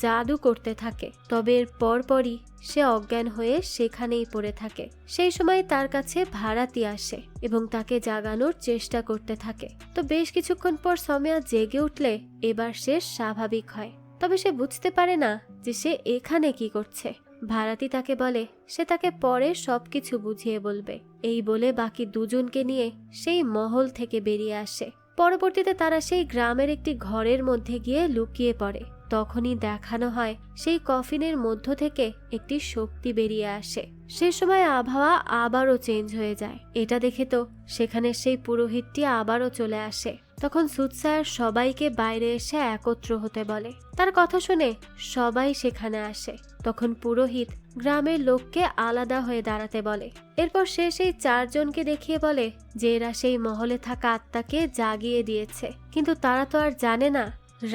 জাদু করতে থাকে। তবে এর পরপরই সে অজ্ঞান হয়ে সেখানেই পড়ে থাকে। সেই সময় তার কাছে ভারাতি আসে এবং তাকে জাগানোর চেষ্টা করতে থাকে। তো বেশ কিছুক্ষণ পর সৌমিয়া জেগে উঠলে এবার সে স্বাভাবিক হয়। তবে সে বুঝতে পারে না যে সে এখানে কি করছে। ভারাতি তাকে বলে সে তাকে পরে সবকিছু বুঝিয়ে বলবে। এই বলে বাকি 2 জনকে নিয়ে সেই মহল থেকে বেরিয়ে আসে। পরবর্তীতে তারা সেই গ্রামের একটি ঘরের মধ্যে গিয়ে লুকিয়ে পড়ে। তখনই দেখানো হয় সেই কফিনের মধ্য থেকে একটি শক্তি বেরিয়ে আসে। সে সময় আবহাওয়া আবারও চেঞ্জ হয়ে যায়। এটা দেখে তো সেখানে সেই পুরোহিতটি আবারও চলে আসে। তখন সুদসায়ার সবাইকে বাইরে এসে একত্র হতে বলে। তার কথা শুনে সবাই সেখানে আসে। তখন পুরোহিত গ্রামের লোককে আলাদা হয়ে দাঁড়াতে বলে। এরপর সে সেই 4 জনকে দেখিয়ে বলে যে এরা সেই মহলে থাকা আত্মাকে জাগিয়ে দিয়েছে, কিন্তু তারা তো আর জানে না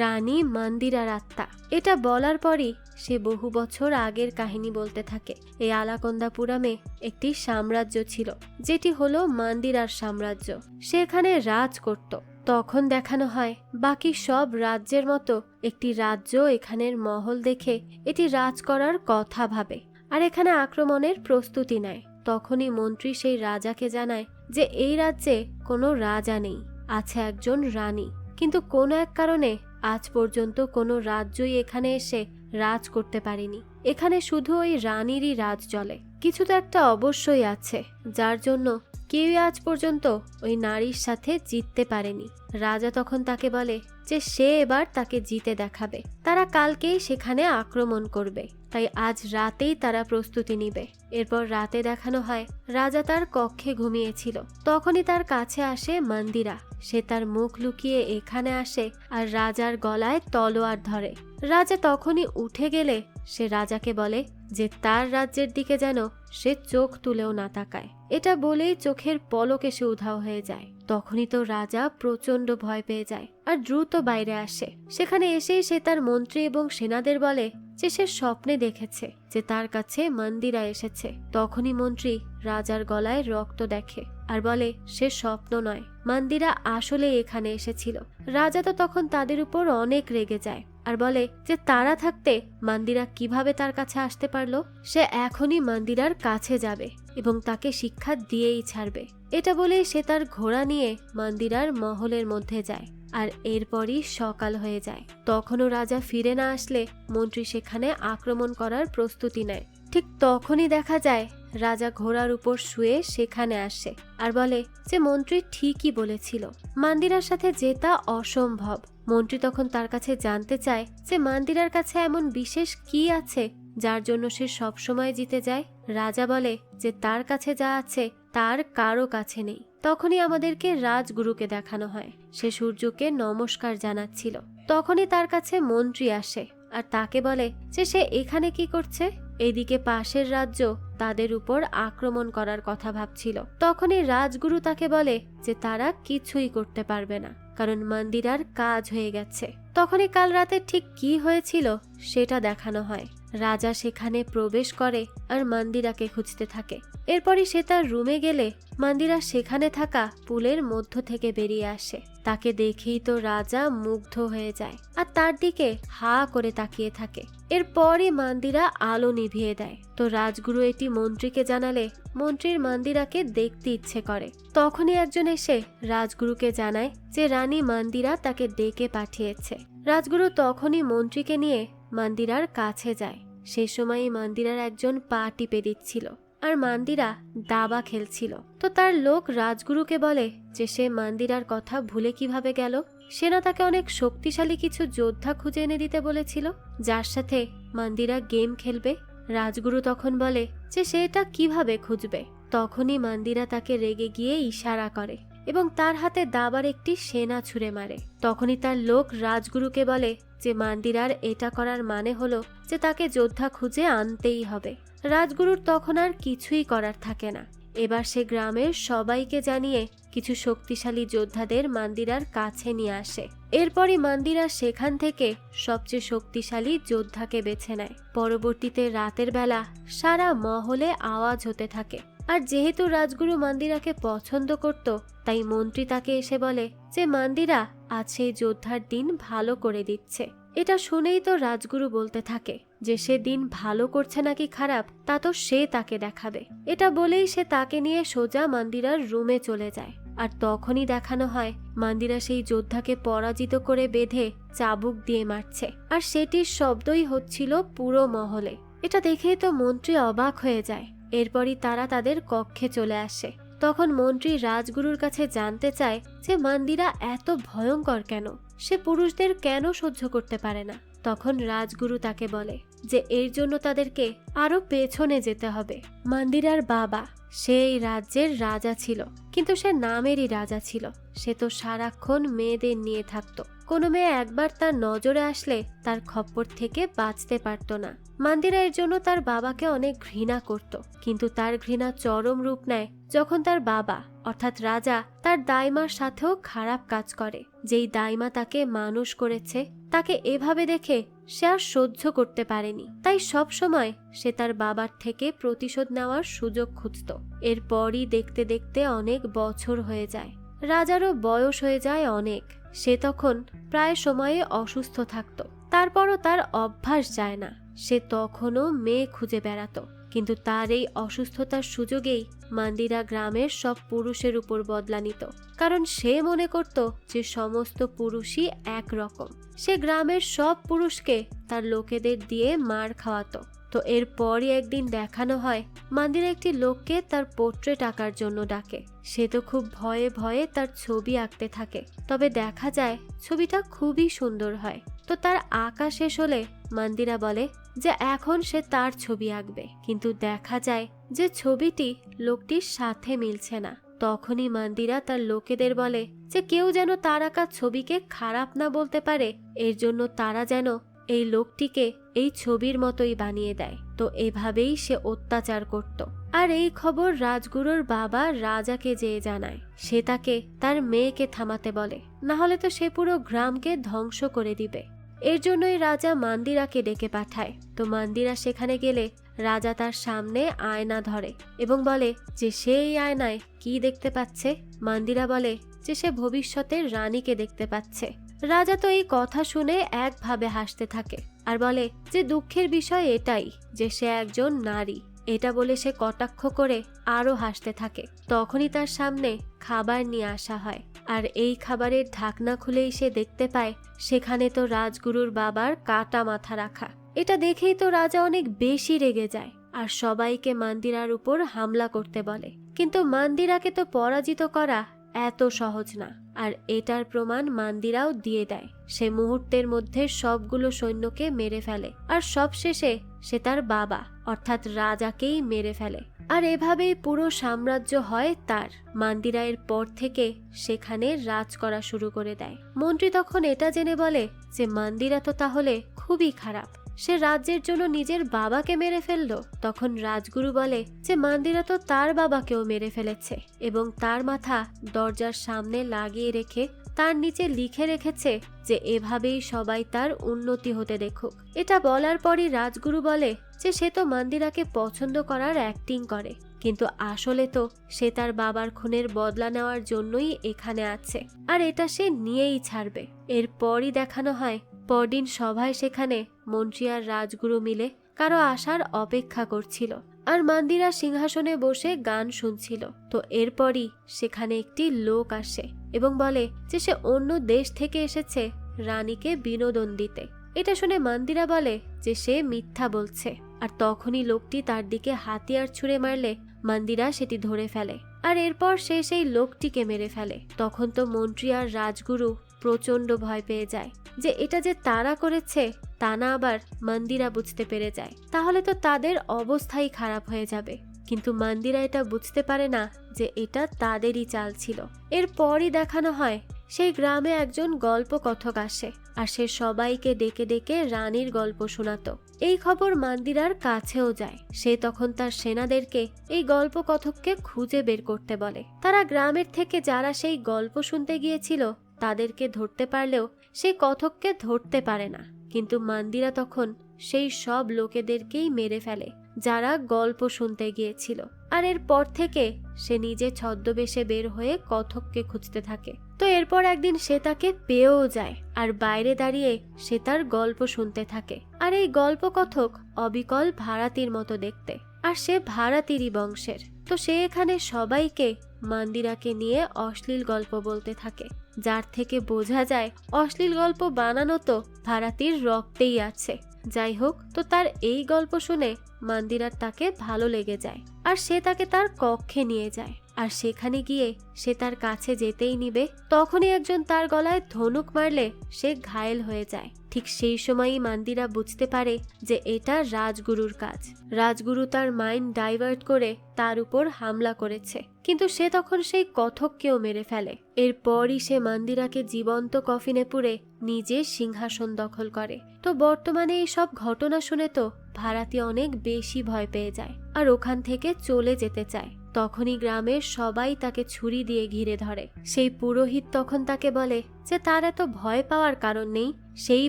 রানী মন্দিরার আত্মা। এটা বলার পরই সে বহু বছর আগের কাহিনী বলতে থাকে। এই আলাকন্দাপুরামে একটি সাম্রাজ্য ছিল যেটি হলো মন্দিরার সাম্রাজ্য। সে এখানে রাজ করত। তখন দেখানো হয় বাকি সব রাজ্যের মতো একটি রাজ্য এখানের মহল দেখে এটি রাজ করার কথা ভাবে আর এখানে আক্রমণের প্রস্তুতি নেয়। তখনই মন্ত্রী সেই রাজাকে জানায় যে এই রাজ্যে কোনো রাজা নেই, আছে একজন রানী। কিন্তু কোনো এক কারণে আজ পর্যন্ত কোনো রাজ্যই এখানে এসে রাজ করতে পারেনি। এখানে শুধু ওই রানীরই রাজ চলে। কিছু তো একটা অবশ্যই আছে যার জন্য কেউই আজ পর্যন্ত ওই নারীর সাথে জিততে পারেনি। রাজা তখন তাকে বলে যে সে এবার তাকে জিতে দেখাবে। তারা কালকেই সেখানে আক্রমণ করবে, তাই আজ রাতেই তারা প্রস্তুতি নিবে। এরপর রাতে দেখানো হয় রাজা তার কক্ষে ঘুমিয়েছিল। তখনই তার কাছে আসে মন্দিরা। সে তার মুখ লুকিয়ে এখানে আসে আর রাজার গলায় তলোয়ার ধরে। রাজা তখনই উঠে গেলে সে রাজাকে বলে যে তার রাজ্যের দিকে যেন সে চোখ তুলেও না তাকায়। এটা বলেই চোখের পলকে সে উধাও হয়ে যায়। তখনই তো রাজা প্রচন্ড ভয় পেয়ে যায় আর দ্রুত বাইরে আসে। সেখানে এসেই সে তার মন্ত্রী এবং সেনাদের বলে যে সে স্বপ্নে দেখেছে যে তার কাছে মন্দিরা এসেছে। তখনই মন্ত্রী রাজার গলায় রক্ত দেখে আর বলে সে স্বপ্ন নয়, মন্দিরা আসলে এখানে এসেছিল। রাজা তো তখন তাদের উপর অনেক রেগে যায় আর বলে যে তারা থাকতে মন্দিরা কিভাবে তার কাছে আসতে পারলো। সে এখনই মন্দিরার কাছে যাবে এবং তাকে শিক্ষা দিয়েই ছাড়বে। এটা বলে সে তার ঘোড়া নিয়ে মন্দিরার মহলের মধ্যে যায় আর এরপরই সকাল হয়ে যায়। তখনও রাজা ফিরে না আসলে মন্ত্রী সেখানে আক্রমণ করার প্রস্তুতি নেয়। ঠিক তখনই দেখা যায় রাজা ঘোড়ার উপর শুয়ে সেখানে আসে আর বলে যে মন্ত্রী ঠিকই বলেছিল, মন্দিরার সাথে জেতা অসম্ভব। মন্ত্রী তখন তার কাছে জানতে চায় যে মন্দিরার কাছে এমন বিশেষ কি আছে যার জন্য সে সবসময় জিতে যায়। রাজা বলে যে তার কাছে যা আছে তার কারো কাছে নেই। তখনই আমাদেরকে রাজগুরুকে দেখানো হয়, সে সূর্যকে নমস্কার জানাচ্ছিল। তখনই তার কাছে মন্ত্রী আসে আর তাকে বলে যে সে এখানে কি করছে। এইদিকে পাশের রাজ্য তাদের উপর আক্রমণ করার কথা ভাবছিল। তখনই রাজগুরু তাকে বলে যে তারা কিছুই করতে পারবে না, কারণ মন্দিরার কাজ হয়ে গেছে। তখনই কাল রাতে ঠিক কি হয়েছিল সেটা দেখানো হয়। রাজা সেখানে প্রবেশ করে আর মন্দিরাকে খুঁজতে থাকে। এরপরই সে তার রুমে গেলে মন্দিরা সেখানে থাকা পুলের মধ্য থেকে বেরিয়ে আসে। তাকে দেখেই তো রাজা মুগ্ধ হয়ে যায় আর তার দিকে হা করে তাকিয়ে থাকে। এরপরই মন্দিরা আলো নিভিয়ে দেয়। তো রাজগুরু এটি মন্ত্রীকে জানালে মন্ত্রীর মন্দিরাকে দেখতে ইচ্ছে করে। তখনই একজন এসে রাজগুরুকে জানায় যে রানী মন্দিরা তাকে ডেকে পাঠিয়েছে। রাজগুরু তখনই মন্ত্রীকে নিয়ে মন্দিরার কাছে যায়। সেই সময়ই মন্দিরার একজন পা টিপে দিচ্ছিল আর মন্দিরা দাবা খেলছিল। তো তার লোক রাজগুরুকে বলে যে সে মন্দিরার কথা ভুলে কিভাবে গেল। সেনা তাকে অনেক শক্তিশালী কিছু যোদ্ধা খুঁজে এনে দিতে বলেছিল, যার সাথে মন্দিরা গেম খেলবে। রাজগুরু তখন বলে যে সে এটা কিভাবে খুঁজবে। তখনই মন্দিরা তাকে রেগে গিয়ে ইশারা করে এবং তার হাতে দাবার একটি সেনা ছুঁড়ে মারে। তখনই তার লোক রাজগুরুকে বলে যে মন্দিরার এটা করার মানে হলো যে তাকে যোদ্ধা খুঁজে আনতেই হবে। রাজগুরুর তখন আর কিছুই করার থাকে না। এবার সে গ্রামের সবাইকে জানিয়ে কিছু শক্তিশালী যোদ্ধাদের মন্দিরার কাছে নিয়ে আসে। এরপরই মন্দিরা সেখান থেকে সবচেয়ে শক্তিশালী যোদ্ধাকে বেছে নেয়। পরবর্তীতে রাতের বেলা সারা মহলে আওয়াজ হতে থাকে। আর যেহেতু রাজগুরু মন্দিরাকে পছন্দ করত, তাই মন্ত্রী তাকে এসে বলে যে মন্দিরা আজ সেই যোদ্ধার দিন ভালো করে দিচ্ছে। এটা শুনেই তো রাজগুরু বলতে থাকে যে সে দিন ভালো করছে নাকি খারাপ তা তো সে তাকে দেখাবে। এটা বলেই সে তাকে নিয়ে সোজা মন্দিরার রুমে চলে যায়। আর তখনই দেখানো হয় মন্দিরা সেই যোদ্ধাকে পরাজিত করে বেঁধে চাবুক দিয়ে মারছে, আর সেটির শব্দই হচ্ছিল পুরো মহলে। এটা দেখেই তো মন্ত্রী অবাক হয়ে যায়। এরপরই তারা তাদের কক্ষে চলে আসে। তখন মন্ত্রী রাজগুরুর কাছে জানতে চায় যে মন্দিরা এত ভয়ঙ্কর কেন, সে পুরুষদের কেন সহ্য করতে পারে না। তখন রাজগুরু তাকে বলে যে এর জন্য তাদেরকে আরো পেছনে যেতে হবে। মন্দিরার বাবা সে এই রাজ্যের রাজা ছিল, কিন্তু সে নামেরই রাজা ছিল। সে তো সারাক্ষণ মেয়েদের নিয়ে থাকতো। কোনো মেয়ে একবার তার নজরে আসলে তার খপ্পর থেকে বাঁচতে পারত না। মন্দিরা এর জন্য তার বাবাকে অনেক ঘৃণা করত, কিন্তু তার ঘৃণা চরম রূপ নেয় যখন তার বাবা অর্থাৎ রাজা তার দাইমার সাথেও খারাপ কাজ করে। যেই দাইমা তাকে মানুষ করেছে তাকে এভাবে দেখে সে আর সহ্য করতে পারেনি, তাই সব সময় সে তার বাবার থেকে প্রতিশোধ নেওয়ার সুযোগ খুঁজত। এরপরই দেখতে দেখতে অনেক বছর হয়ে যায়। রাজারও বয়স হয়ে যায় অনেক। সে তখন প্রায় সময়ে অসুস্থ থাকত। তারপরও তার অভ্যাস যায় না। সে তখনও মেয়ে খুঁজে বেড়াতো, কিন্তু তার এই অসুস্থতার সুযোগেই মন্দিরা গ্রামের সব পুরুষের উপর বদলা নিত, কারণ সে মনে করত যে সমস্ত পুরুষই একরকম। সে গ্রামের সব পুরুষকে তার লোকেদের দিয়ে মার খাওয়াতো। তো এরপরই একদিন দেখানো হয় মন্দিরা একটি লোককে তার পোর্ট্রেট আঁকার জন্য ডাকে। সে তো খুব ভয়ে ভয়ে তার ছবি আঁকতে থাকে। তবে দেখা যায় ছবিটা খুবই সুন্দর হয়। তো তার আঁকা শেষ হলে মন্দিরা বলে যে এখন সে তার ছবি আঁকবে, কিন্তু দেখা যায় যে ছবিটি লোকটির সাথে মিলছে না। তখনই মন্দিরা তার লোকেদের বলে যে কেউ যেন তার আঁকা ছবিকে খারাপ না বলতে পারে, এর জন্য তারা যেন এই লোকটিকে এই ছবির মতোই বানিয়ে দেয়। তো এভাবেই সে অত্যাচার করত। আর এই খবর রাজগুরুর বাবা রাজাকে যেয়ে জানায়। সে তাকে তার মেয়েকে থামাতে বলে, না হলে তো সে পুরো গ্রামকে ধ্বংস করে দিবে। এর জন্যই রাজা মন্দিরাকে ডেকে পাঠায়। তো মন্দিরা সেখানে গেলে রাজা তার সামনে আয়না ধরে এবং বলে যে সে এই আয়নায় কি দেখতে পাচ্ছে। মন্দিরা বলে যে সে ভবিষ্যতের রানীকে দেখতে পাচ্ছে। রাজা তো এই কথা শুনে একভাবে হাসতে থাকে আর বলে যে দুঃখের বিষয় এটাই যে সে একজন নারী। এটা বলে সে কটাক্ষ করে আরো হাসতে থাকে। তখনই তার সামনে খাবার নিয়ে আসা হয়, আর এই খাবারের ঢাকনা খুলেই সে দেখতে পায় সেখানে তো রাজগুরুর বাবার কাটা মাথা রাখা। এটা দেখেই তো রাজা অনেক বেশি রেগে যায় আর সবাইকে মন্দিরার উপর হামলা করতে বলে। কিন্তু মন্দিরাকে তো পরাজিত করা এত সহজ না, আর এটার প্রমাণ মন্দিরাও দিয়ে দেয়। সে মুহূর্তের মধ্যে সবগুলো সৈন্যকে মেরে ফেলে আর সবশেষে সে তার বাবা অর্থাৎ রাজাকেই মেরে ফেলে। আর এভাবেই পুরো সাম্রাজ্য হয় তার। মান্দিরা এর পর থেকে সেখানে রাজ করা শুরু করে দেয়। মন্ত্রী তখন এটা জেনে বলে যে মান্দিরা তো তাহলে খুবই খারাপ, সে রাজ্যের জন্য নিজের বাবাকে মেরে ফেললো। তখন রাজগুরু বলে যে মান্দিরা তো তার বাবাকেও মেরে ফেলেছে এবং তার মাথা দরজার সামনে লাগিয়ে রেখে তার নিচে লিখে রেখেছে যে এভাবেই সবাই তার উন্নতি হতে দেখুক। এটা বলার পরই রাজগুরু বলে যে সে তো মান্দিরাকে পছন্দ করার অ্যাক্টিং করে, কিন্তু আসলে তো সে তার বাবার খুনের বদলা নেওয়ার জন্যই এখানে আছে, আর এটা সে নিয়েই ছাড়বে। এরপরই দেখানো হয় পরদিন সভায় সেখানে মন্ত্রী আর রাজগুরু মিলে কারো আসার অপেক্ষা করছিল, আর মান্দিরা সিংহাসনে বসে গান শুনছিল। তো এরপরই সেখানে একটি লোক আসে এবং বলে যে সে অন্য দেশ থেকে এসেছে রানীকে বিনোদন দিতে। এটা শুনে মান্দিরা বলে যে সে মিথ্যা বলছে, আর তখনই লোকটি তার দিকে হাতিয়ার ছুঁড়ে মারলে মান্দিরা সেটি ধরে ফেলে, আর এরপর সে সেই লোকটিকে মেরে ফেলে। তখন তো মন্ত্রী আর রাজগুরু প্রচন্ড ভয় পেয়ে যায় যে এটা যে তারা করেছে তা না আবার মান্দিরা বুঝতে পেরে যায়, তাহলে তো তাদের অবস্থাই খারাপ হয়ে যাবে। কিন্তু মান্দিরা এটা বুঝতে পারে না যে এটা তাদেরই চাল ছিল। এরপরই দেখানো হয় সেই গ্রামে একজন গল্প কথক আসে, আর সে সবাইকে ডেকে ডেকে রানীর গল্প শোনাতো। এই খবর মান্দিরার কাছেও যায়। সে তখন তার সেনাদেরকে এই গল্প কথককে খুঁজে বের করতে বলে। তারা গ্রামের থেকে যারা সেই গল্প শুনতে গিয়েছিল তাদেরকে ধরতে পারলেও সেই কথককে ধরতে পারে না। কিন্তু মান্দিরা তখন সেই সব লোকেদেরকেই মেরে ফেলে যারা গল্প শুনতে গিয়েছিল, আর এরপর থেকে সে নিজে ছদ্মবেশে বের হয়ে কথককে খুঁজতে থাকে। তো এরপর একদিন সে তাকে পেয়েও যায়, আর বাইরে দাঁড়িয়ে সে তার গল্প শুনতে থাকে। আর এই গল্প কথক অবিকল ভাড়াতির মতো দেখতে, আর সে ভাড়াতিরই বংশের। তো সে এখানে সবাইকে মান্দিরাকে নিয়ে অশ্লীল গল্প বলতে থাকে, যার থেকে বোঝা যায় অশ্লীল গল্প বানানো তো ভাড়াতির রক্তেই আছে। যাই হোক, তো তার এই গল্প শুনে মান্দিরার তাকে ভালো লেগে যায়, আর সে তাকে তার কক্ষে নিয়ে যায়। আর সেখানে গিয়ে সে তার কাছে যেতেই নিবে, তখনই একজন তার গলায় ধনুক মারলে সে ঘায়েল হয়ে যায়। ঠিক সেই সময়ই মান্দিরা বুঝতে পারে যে এটা রাজগুরুর কাজ। রাজগুরু তার মাইন্ড ডাইভার্ট করে তার উপর হামলা করেছে, কিন্তু সে তখন সেই কথককেও মেরে ফেলে। এরপরই সে মান্দিরাকে জীবন্ত কফিনে পুরে নিজে সিংহাসন দখল করে। তো বর্তমানে এই সব ঘটনা শুনে তো ভাড়াতি অনেক বেশি ভয় পেয়ে যায়, আর ওখান থেকে চলে যেতে চায়। তখনই গ্রামের সবাই তাকে ছুরি দিয়ে ঘিরে ধরে। সেই পুরোহিত তখন তাকে বলে যে তার এত ভয় পাওয়ার কারণ নেই, সেই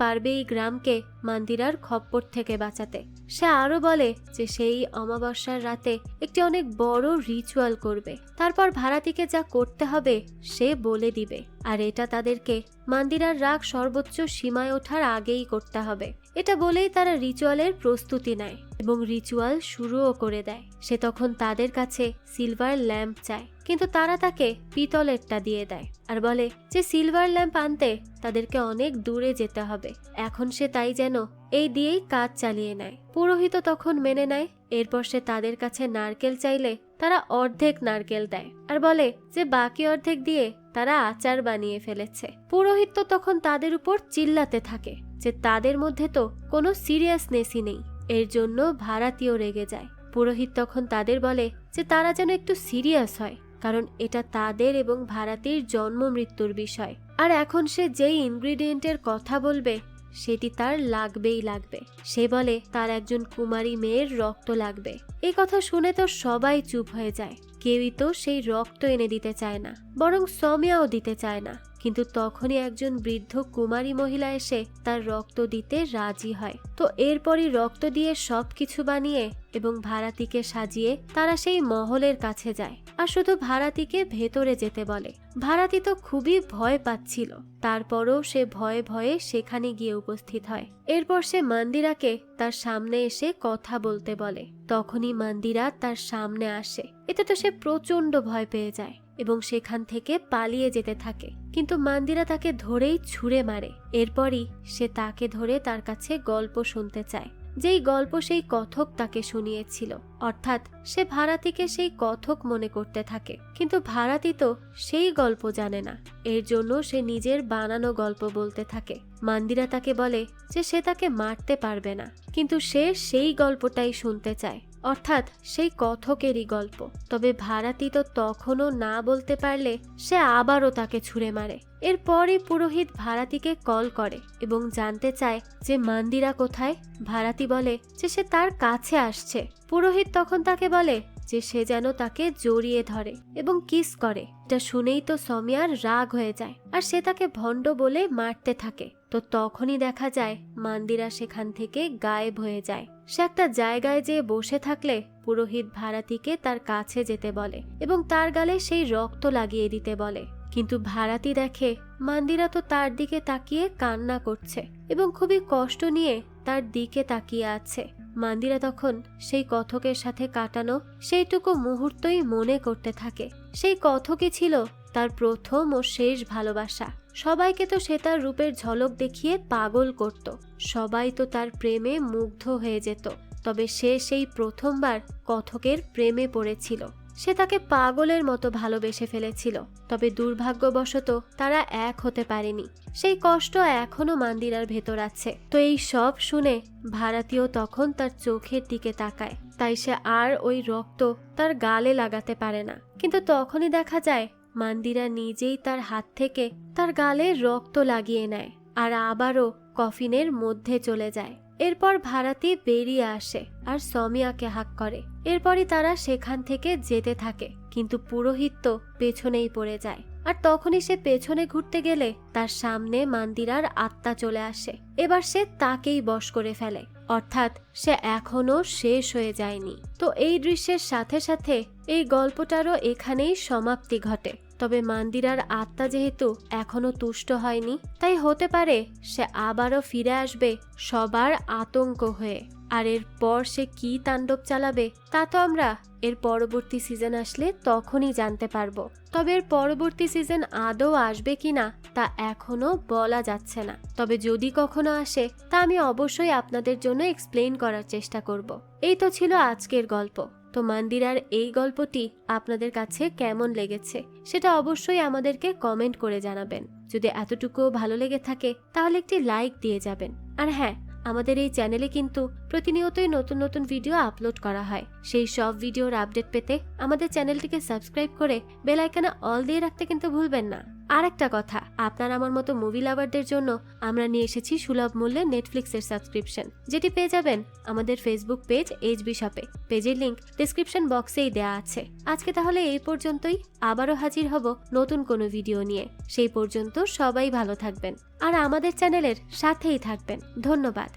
পারবে এই গ্রামকে মান্দিরার খপ্পর থেকে বাঁচাতে। সে আরো বলে যে সেই অমাবস্যার রাতে একটি অনেক বড় রিচুয়াল করবে, তারপর ভাড়াতিকে যা করতে হবে সে বলে দিবে, আর এটা তাদেরকে মান্দিরার রাগ সর্বোচ্চ সীমায় ওঠার আগেই করতে হবে। এটা বলেই তারা রিচুয়ালের প্রস্তুতি নেয় এবং রিচুয়াল শুরুও করে দেয়। সে তখন তাদের কাছে সিলভার ল্যাম্প চায়, কিন্তু তারা তাকে পিতলেরটা দিয়ে দেয় আর বলে যে সিলভার ল্যাম্প আনতে তাদেরকে অনেক দূরে যেতে হবে। এখন সে তাই যেন এই দিয়েই কাজ চালিয়ে নেয়। পুরোহিত তখন মেনে নেয়। এরপর সে তাদের কাছে নারকেল চাইলে তারা অর্ধেক নারকেল দেয় আর বলে যে বাকি অর্ধেক দিয়ে তারা আচার বানিয়ে ফেলেছে। পুরোহিত তো তখন তাদের উপর চিল্লাতে থাকে যে তাদের মধ্যে তো কোনো সিরিয়াসনেসই নেই। এর জন্য ভাড়াতিও রেগে যায়। পুরোহিত তখন তাদের বলে যে তারা যেন একটু সিরিয়াস হয়, কারণ এটা তাদের এবং ভাড়াতির জন্ম মৃত্যুর বিষয়। আর এখন সে যেই ইনগ্রিডিয়েন্টের কথা বলবে সেটি তার লাগবেই লাগবে। সে বলে তার একজন কুমারী মেয়ের রক্ত লাগবে। এই কথা শুনে তো সবাই চুপ হয়ে যায়। কেউই তো সেই রক্ত এনে দিতে চায় না, বরং সমিয়াও দিতে চায় না। কিন্তু তখনই একজন বৃদ্ধ কুমারী মহিলা এসে তার রক্ত দিতে রাজি হয়। তো এরপরই রক্ত দিয়ে সবকিছু বানিয়ে এবং ভাড়াতিকে সাজিয়ে তারা সেই মহলের কাছে যায় আর শুধু ভাড়াতিকে ভেতরে যেতে বলে। ভাড়াতি তো খুবই ভয় পাচ্ছিল, তারপরও সে ভয়ে ভয়ে সেখানে গিয়ে উপস্থিত হয়। এরপর সে মান্দিরাকে তার সামনে এসে কথা বলতে বলে। তখনই মান্দিরা তার সামনে আসে। এতে তো সে প্রচন্ড ভয় পেয়ে যায় এবং সেখান থেকে পালিয়ে যেতে থাকে, কিন্তু মান্দিরা তাকে ধরেই ছুঁড়ে মারে। এরপরই সে তাকে ধরে তার কাছে গল্প শুনতে চায়। যেই গল্প সেই কথক তাকে শুনিয়েছিল। অর্থাৎ সে ভাড়াতিকে সেই কথক মনে করতে থাকে, কিন্তু ভাড়াতি তো সেই গল্প জানে না। এর জন্য সে নিজের বানানো গল্প বলতে থাকে। মান্দিরা তাকে বলে যে সে তাকে মারতে পারবে না, কিন্তু সে সেই গল্পটাই শুনতে চায়, অর্থাৎ সেই কথকেরই গল্প। তবে ভাড়াতি তো তখনও না বলতে পারলে সে আবারও তাকে ছুঁড়ে মারে। এরপরই পুরোহিত ভাড়াতিকে কল করে এবং জানতে চায় যে মান্দিরা কোথায়। ভাড়াতি বলে যে সে তার কাছে আসছে। পুরোহিত তখন তাকে বলে যে সে যেন তাকে জড়িয়ে ধরে এবং কিস করে। এটা শুনেই তো সমিয়ার রাগ হয়ে যায় আর সে তাকে ভণ্ড বলে মারতে থাকে। তো তখনই দেখা যায় মান্দিরা সেখান থেকে গায়েব হয়ে যায়। সে একটা জায়গায় যেয়ে বসে থাকলে পুরোহিত ভাড়াতিকে তার কাছে যেতে বলে এবং তার গালে সেই রক্ত লাগিয়ে দিতে বলে। কিন্তু ভাড়াতি দেখে মান্দিরা তো তার দিকে তাকিয়ে কান্না করছে এবং খুবই কষ্ট নিয়ে তার দিকে তাকিয়ে আছে। মান্দিরা তখন সেই কথকের সাথে কাটানো সেইটুকু মুহূর্তই মনে করতে থাকে। সেই কথকই ছিল তার প্রথম ও শেষ ভালোবাসা। সবাইকে তো সে তার রূপের ঝলক দেখিয়ে পাগল করত, সবাই তো তার প্রেমে মুগ্ধ হয়ে যেত। তবে সে সেই প্রথমবার কথকের প্রেমে পড়েছিল। সে তাকে পাগলের মতো ভালোবেসে ফেলেছিল। তবে দুর্ভাগ্যবশত তারা এক হতে পারেনি। সেই কষ্ট এখনো মান্দিরার ভেতর আছে। তো এই সব শুনে ভাড়াতিও তখন তার চোখের দিকে তাকায়। তাই সে আর ওই রক্ত তার গালে লাগাতে পারে না। কিন্তু তখনই দেখা যায় মান্দিরা নিজেই তার হাত থেকে তার গালে রক্ত লাগিয়ে নেয় আর আবারও কফিনের মধ্যে চলে যায়। এরপর ভাড়াতি বেরিয়ে আসে আর সমিয়াকে হাঁক করে। এরপরই তারা সেখান থেকে যেতে থাকে, কিন্তু পুরোহিত তো পেছনেই পড়ে যায়। আর তখনই সে পেছনে ঘুরতে গেলে তার সামনে মান্দিরার আত্মা চলে আসে। এবার সে তাকেই বশ করে ফেলে, অর্থাৎ সে এখনো শেষ হয়ে যায়নি। তো এই দৃশ্যের সাথে সাথে এই গল্পটারও এখানেই সমাপ্তি ঘটে। তবে মান্দিরার আত্মা যেহেতু এখনো তুষ্ট হয়নি, তাই হতে পারে সে আবারও ফিরে আসবে সবার আতঙ্ক হয়ে। আর এরপর সে কি তাণ্ডব চালাবে তা তো আমরা এর পরবর্তী সিজন আসলে তখনই জানতে পারবো। তবে এর পরবর্তী সিজন আদৌ আসবে কিনা তা এখনো বলা যাচ্ছে না। তবে যদি কখনো আসে তা আমি অবশ্যই আপনাদের জন্য এক্সপ্লেইন করার চেষ্টা করব। এই তো ছিল আজকের গল্প। তো মান্দিরার এই গল্পটি আপনাদের কাছে কেমন লেগেছে সেটা অবশ্যই আমাদেরকে কমেন্ট করে জানাবেন। যদি এতটুকুও ভালো লেগে থাকে তাহলে একটি লাইক দিয়ে যাবেন। আর হ্যাঁ, আমাদের এই চ্যানেলে কিন্তু প্রতিনিয়তই নতুন নতুন ভিডিও আপলোড করা হয়। সেই সব ভিডিওর আপডেট পেতে আমাদের চ্যানেলটিকে সাবস্ক্রাইব করে বেল আইকনে অল দিয়ে রাখতে কিন্তু ভুলবেন না। আর একটা কথা, আপনার আমার মতো মুভি লাভারদের জন্য আমরা নিয়ে এসেছি সুলভ মূল্যে নেটফ্লিক্সের সাবস্ক্রিপশন, যেটি পেয়ে যাবেন আমাদের ফেসবুক পেজ এইচবি শপে। পেজের লিংক ডেসক্রিপশন বক্সেই দেয়া আছে। আজকে তাহলে এই পর্যন্তই। আবারও হাজির হব নতুন কোনো ভিডিও নিয়ে। সেই পর্যন্ত সবাই ভালো থাকবেন আর আমাদের চ্যানেলের সাথেই থাকবেন। ধন্যবাদ।